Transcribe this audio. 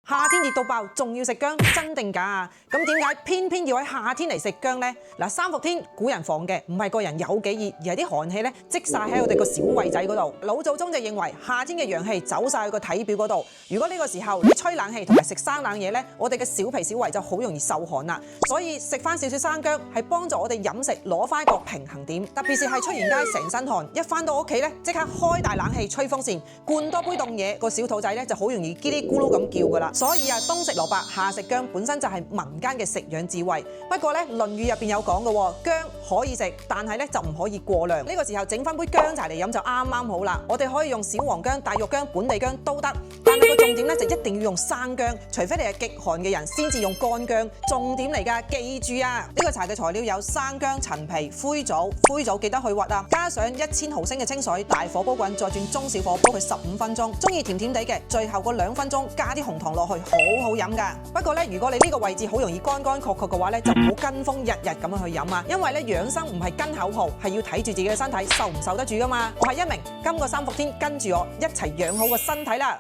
夏天熱到爆，仲要食薑，真定假啊？咁點解偏偏要喺夏天嚟食薑呢？嗱，三伏天古人防嘅唔係個人有幾熱，而係啲寒氣咧積晒喺我哋個小胃仔嗰度。老祖宗就認為夏天嘅陽氣走晒去個體表嗰度，如果呢個時候你吹冷氣同埋食生冷嘢咧，我哋嘅小脾小胃就好容易受寒啦。所以食翻少少生薑係幫助我哋飲食攞翻一個平衡點。特別是係出完街成身汗，一翻到屋企咧即刻開大冷氣吹風扇，灌多杯凍嘢，個小肚仔咧就好容易嘰哩咕嚕咁叫噶啦。所以啊，冬食蘿蔔，夏食薑，本身就係民間嘅食養智慧。不過咧，《論語》入邊有講嘅喎，薑可以食，但係咧就唔可以過量。呢個時候整翻杯薑茶嚟飲就啱啱好啦。我哋可以用小黃薑、大肉薑、本地薑都得，但係個重點咧就一定要用生薑，除非你係極寒嘅人先至用乾薑。重點嚟㗎，記住啊！呢個茶嘅材料有生薑、陳皮、灰棗，灰棗記得去核啊！加上1000毫升嘅清水，大火煲滾，再轉中小火煲佢15分鐘。中意甜甜地嘅，最後嗰2分鐘加啲紅糖落去，好好飲㗎。不過咧，如果你呢個位置好容易乾乾確確嘅話咧，就唔好跟風日日咁樣去飲啊！因為咧養生唔係跟口號，係要睇住自己嘅身體受唔受得住㗎嘛。我係一鳴，今個三伏天跟住我一齊養好個身體啦！